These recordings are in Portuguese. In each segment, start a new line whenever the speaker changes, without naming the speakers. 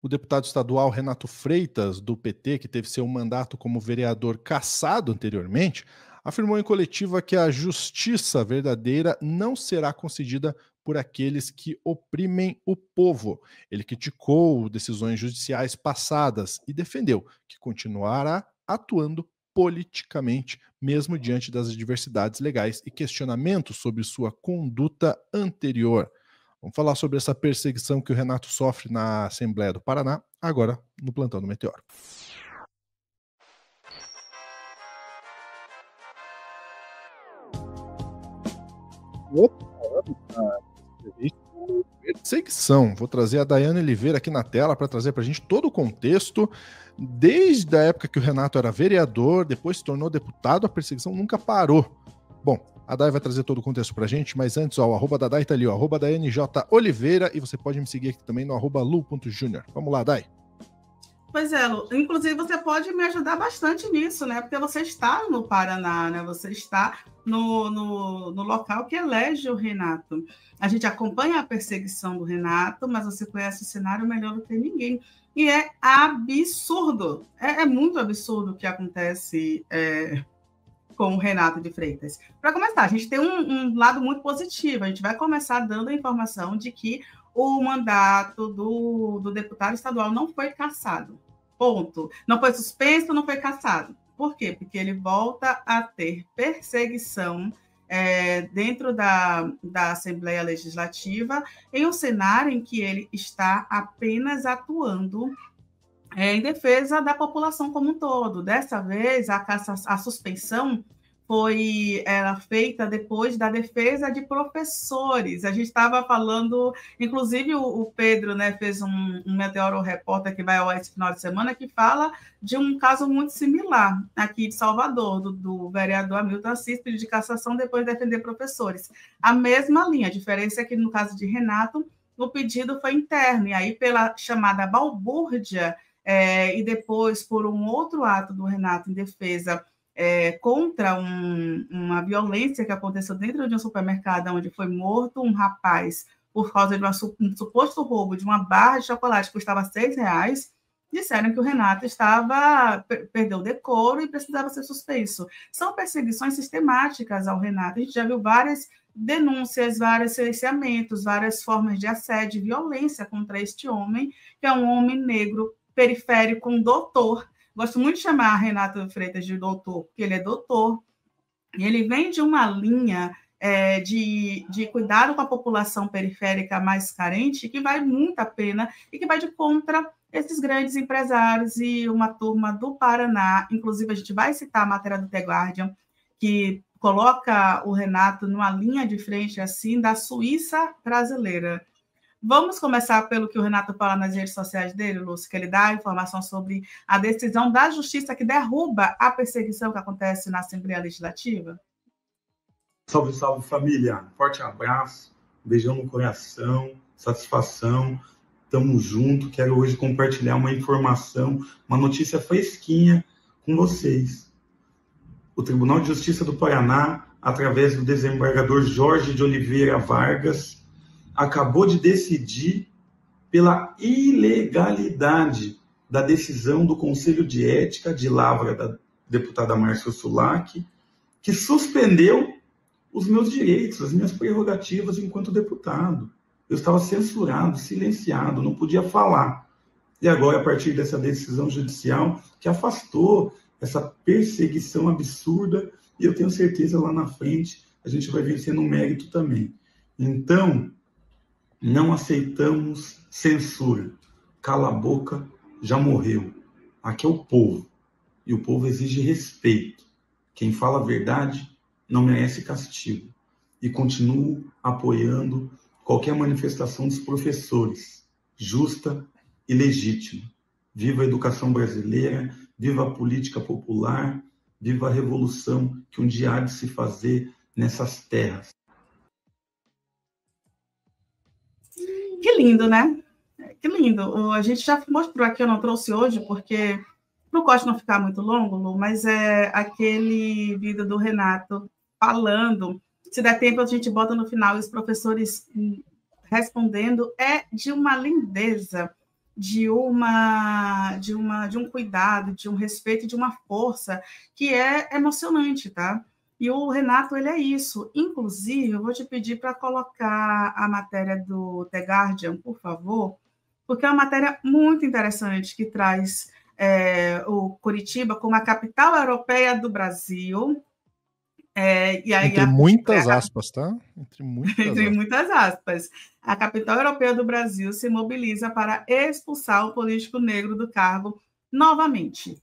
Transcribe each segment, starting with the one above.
O deputado estadual Renato Freitas, do PT, que teve seu mandato como vereador cassado anteriormente, afirmou em coletiva que a justiça verdadeira não será concedida por aqueles que oprimem o povo. Ele criticou decisões judiciais passadas e defendeu que continuará atuando politicamente, mesmo diante das adversidades legais e questionamentos sobre sua conduta anterior. Vamos falar sobre essa perseguição que o Renato sofre na Assembleia do Paraná, agora no Plantão do Meteoro. Perseguição. Vou trazer a Daiane Oliveira aqui na tela para trazer para a gente todo o contexto. Desde a época que o Renato era vereador, depois se tornou deputado, a perseguição nunca parou. Bom, a Dai vai trazer todo o contexto pra gente, mas antes, ó, o arroba da Dai tá ali, ó, arroba da NJ Oliveira, e você pode me seguir aqui também no arroba lu.junior. Vamos lá, Dai.
Pois é, Lu. Inclusive você pode me ajudar bastante nisso, né? Porque você está no Paraná, né? Você está no local que elege o Renato. A gente acompanha a perseguição do Renato, mas você conhece o cenário melhor do que ninguém. E é absurdo, é muito absurdo o que acontece com o Renato de Freitas. Para começar, a gente tem um lado muito positivo. A gente vai começar dando a informação de que o mandato do deputado estadual não foi cassado. Ponto. Não foi suspenso, não foi cassado. Por quê? Porque ele volta a ter perseguição dentro da Assembleia Legislativa em um cenário em que ele está apenas atuando em defesa da população como um todo. Dessa vez, a suspensão foi feita depois da defesa de professores. A gente estava falando, inclusive o Pedro, né, fez um Meteoro Repórter que vai ao ar esse final de semana, que fala de um caso muito similar aqui de Salvador, do vereador Hamilton Assis, pedido de cassação depois de defender professores. A mesma linha, a diferença é que no caso de Renato, o pedido foi interno, e aí pela chamada balbúrdia, e depois por um outro ato do Renato em defesa contra uma violência que aconteceu dentro de um supermercado, onde foi morto um rapaz por causa de um suposto roubo de uma barra de chocolate que custava R$6, disseram que o Renato perdeu o decoro e precisava ser suspenso. São perseguições sistemáticas ao Renato. A gente já viu várias denúncias, vários silenciamentos, várias formas de assédio e violência contra este homem, que é um homem negro, periférico, um doutor. Gosto muito de chamar Renato Freitas de doutor, porque ele é doutor, e ele vem de uma linha de cuidado com a população periférica mais carente, que vale muito a pena e que vai de contra esses grandes empresários e uma turma do Paraná. Inclusive, a gente vai citar a matéria do The Guardian, que coloca o Renato numa linha de frente assim da Suíça brasileira. Vamos começar pelo que o Renato fala nas redes sociais dele, Lúcio, que ele dá informação sobre a decisão da justiça que derruba a perseguição que acontece na Assembleia Legislativa?
Salve, salve, família. Forte abraço, beijão no coração, satisfação. Tamo junto. Quero hoje compartilhar uma informação, uma notícia fresquinha com vocês. O Tribunal de Justiça do Paraná, através do desembargador Jorge de Oliveira Vargas, acabou de decidir pela ilegalidade da decisão do Conselho de Ética de Lavra da deputada Márcia Sulac, que suspendeu os meus direitos, as minhas prerrogativas enquanto deputado. Eu estava censurado, silenciado, não podia falar. E agora, a partir dessa decisão judicial, que afastou essa perseguição absurda, e eu tenho certeza lá na frente a gente vai vencer no mérito também. Então, não aceitamos censura. Cala a boca, já morreu. Aqui é o povo. E o povo exige respeito. Quem fala a verdade não merece castigo. E continuo apoiando qualquer manifestação dos professores, justa e legítima. Viva a educação brasileira, viva a política popular, viva a revolução que um dia há de se fazer nessas terras.
Que lindo, né? Que lindo. A gente já mostrou aqui, eu não trouxe hoje, porque não gosto de não ficar muito longo, Lu, mas é aquele vídeo do Renato falando. Se der tempo, a gente bota no final os professores respondendo. É de uma lindeza. de um cuidado, de um respeito, de uma força que é emocionante, tá? E o Renato, ele é isso. Inclusive, eu vou te pedir para colocar a matéria do The Guardian, por favor, porque é uma matéria muito interessante que traz o Curitiba como a capital europeia do Brasil.
E aí entre muitas aspas, tá?
Entre muitas aspas. A capital europeia do Brasil se mobiliza para expulsar o político negro do cargo novamente.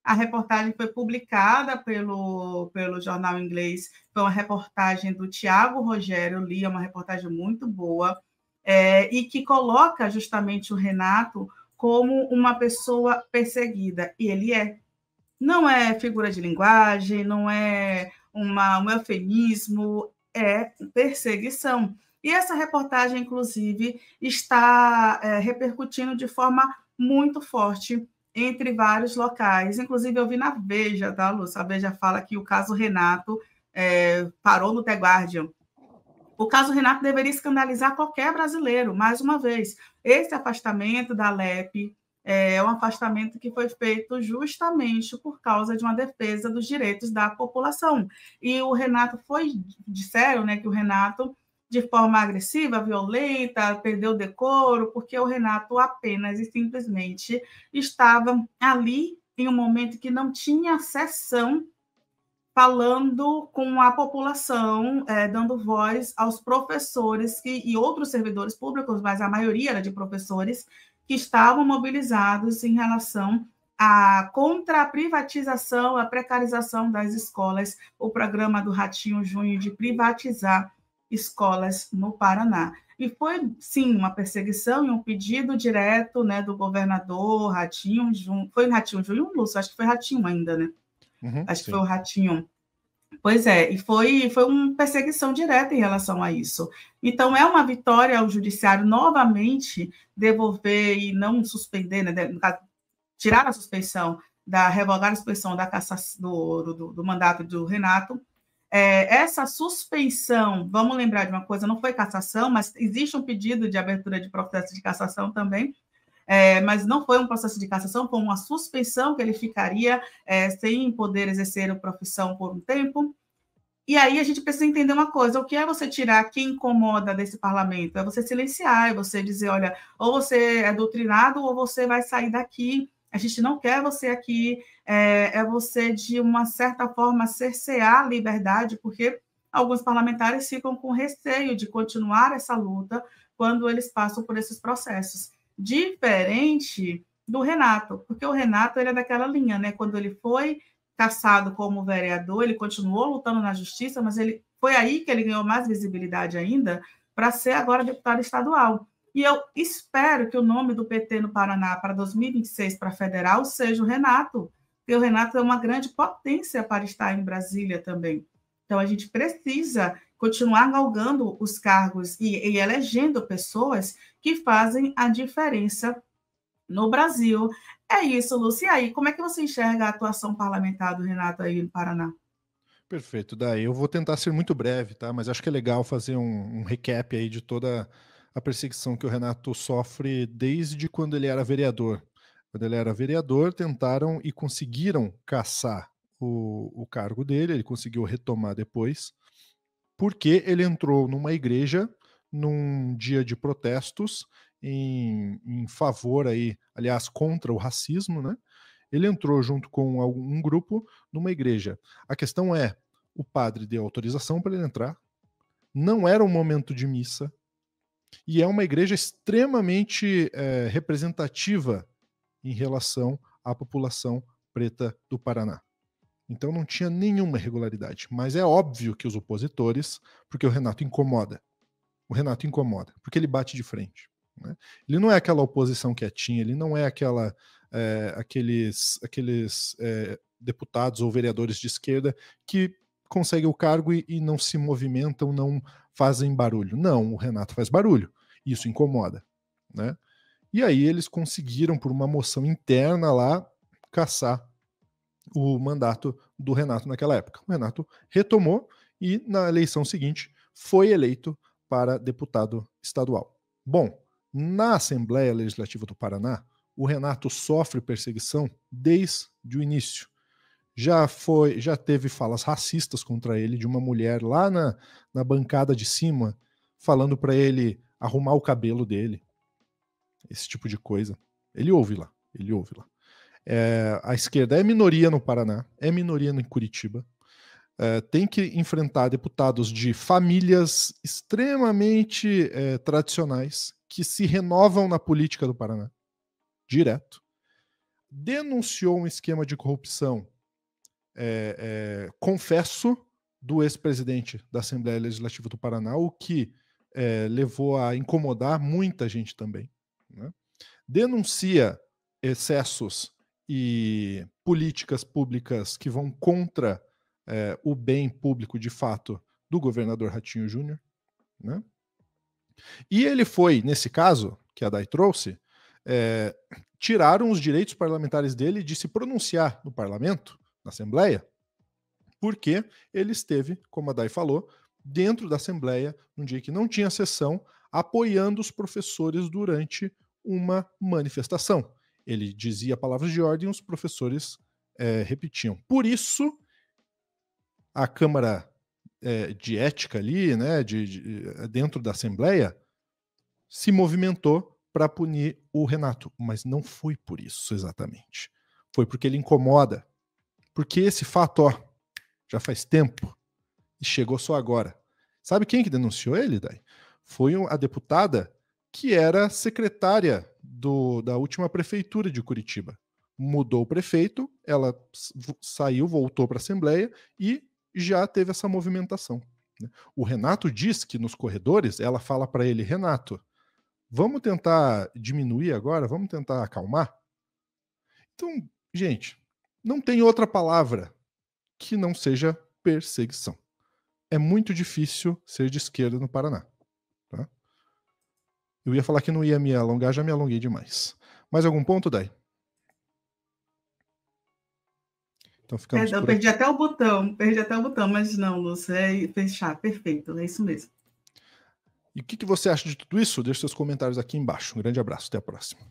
A reportagem foi publicada pelo jornal inglês, foi uma reportagem do Tiago Rogério Lia, uma reportagem muito boa, e que coloca justamente o Renato como uma pessoa perseguida, e ele é. Não é figura de linguagem, não é um eufemismo, é perseguição. E essa reportagem, inclusive, está repercutindo de forma muito forte entre vários locais. Inclusive, eu vi na Veja, tá, Lúcia? A Veja fala que o caso Renato parou no The Guardian. O caso Renato deveria escandalizar qualquer brasileiro, mais uma vez. Esse afastamento da LEP é um afastamento que foi feito justamente por causa de uma defesa dos direitos da população. E o Renato disseram, né, que o Renato, de forma agressiva, violenta, perdeu o decoro, porque o Renato apenas e simplesmente estava ali em um momento que não tinha sessão, falando com a população, dando voz aos professores e outros servidores públicos, mas a maioria era de professores, que estavam mobilizados em relação contra a privatização, a precarização das escolas, o programa do Ratinho Júnior de privatizar escolas no Paraná. E foi, sim, uma perseguição e um pedido direto, né, do governador Ratinho Júnior. Foi Ratinho Júnior, Lúcio? Acho que foi Ratinho ainda, né? Acho que foi o Ratinho. Pois é, e foi uma perseguição direta em relação a isso. Então, é uma vitória ao judiciário novamente devolver e não suspender, né, tirar a suspeição, revogar a suspeição da cassação do mandato do Renato. Essa suspensão, vamos lembrar de uma coisa, não foi cassação, mas existe um pedido de abertura de processo de cassação também, mas não foi um processo de cassação, foi uma suspensão que ele ficaria sem poder exercer a profissão por um tempo. E aí a gente precisa entender uma coisa, o que é você tirar quem incomoda desse parlamento? É você silenciar, é você dizer, olha, ou você é doutrinado ou você vai sair daqui, a gente não quer você aqui, é você, de uma certa forma, cercear a liberdade, porque alguns parlamentares ficam com receio de continuar essa luta quando eles passam por esses processos. Diferente do Renato, porque o Renato, ele é daquela linha, né? Quando ele foi cassado como vereador, ele continuou lutando na justiça, mas foi aí que ele ganhou mais visibilidade ainda para ser agora deputado estadual. E eu espero que o nome do PT no Paraná para 2026 para federal seja o Renato, porque o Renato é uma grande potência para estar em Brasília também. Então, a gente precisa continuar galgando os cargos e elegendo pessoas que fazem a diferença no Brasil. É isso, Lúcia. E aí, como é que você enxerga a atuação parlamentar do Renato aí no Paraná?
Perfeito, Daí eu vou tentar ser muito breve, tá? Mas acho que é legal fazer um recap aí de toda a perseguição que o Renato sofre desde quando ele era vereador. Quando ele era vereador, tentaram e conseguiram cassar o cargo dele, ele conseguiu retomar depois, porque ele entrou numa igreja num dia de protestos em favor aí, aliás, contra o racismo, né? Ele entrou junto com um grupo numa igreja. A questão é, o padre deu autorização para ele entrar, não era um momento de missa, e é uma igreja extremamente representativa em relação à população preta do Paraná. Então não tinha nenhuma irregularidade. Mas é óbvio que os opositores, porque o Renato incomoda, porque ele bate de frente. Né? Ele não é aquela oposição quietinha, ele não é aqueles deputados ou vereadores de esquerda que conseguem o cargo e não se movimentam, não fazem barulho. Não, o Renato faz barulho. Isso incomoda. Né? E aí eles conseguiram, por uma moção interna lá, cassar o mandato do Renato naquela época. O Renato retomou e, na eleição seguinte, foi eleito para deputado estadual. Bom, Na Assembleia Legislativa do Paraná, o Renato sofre perseguição desde o início. Já teve falas racistas contra ele de uma mulher lá na bancada de cima, falando para ele arrumar o cabelo dele. Esse tipo de coisa. Ele ouve lá. A esquerda é minoria no Paraná, é minoria em Curitiba. Tem que enfrentar deputados de famílias extremamente tradicionais que se renovam na política do Paraná, direto. Denunciou um esquema de corrupção, confesso, do ex-presidente da Assembleia Legislativa do Paraná, o que levou a incomodar muita gente também, né? Denuncia excessos e políticas públicas que vão contra o bem público de fato do governador Ratinho Júnior, né? E ele foi, nesse caso, que a Day trouxe, tiraram os direitos parlamentares dele de se pronunciar no parlamento, na Assembleia, porque ele esteve, como a Day falou, dentro da Assembleia, num dia que não tinha sessão, apoiando os professores durante uma manifestação. Ele dizia palavras de ordem e os professores repetiam. Por isso, a Câmara de Ética ali, né, dentro da Assembleia, se movimentou para punir o Renato. Mas não foi por isso exatamente. Foi porque ele incomoda. Porque esse fato, já faz tempo e chegou só agora. Sabe quem que denunciou ele, Day? Foi a deputada que era secretária da última prefeitura de Curitiba. Mudou o prefeito, ela saiu, voltou para a Assembleia e já teve essa movimentação. O Renato diz que nos corredores, ela fala para ele, Renato, vamos tentar diminuir agora? Vamos tentar acalmar? Então, gente, não tem outra palavra que não seja perseguição. É muito difícil ser de esquerda no Paraná. Tá? Eu ia falar que não ia me alongar, já me alonguei demais. Mais algum ponto, Day? Então ficamos
eu perdi até o botão, mas não, Lúcio, fechar, perfeito, é isso mesmo.
E o que você acha de tudo isso? Deixe seus comentários aqui embaixo. Um grande abraço, até a próxima.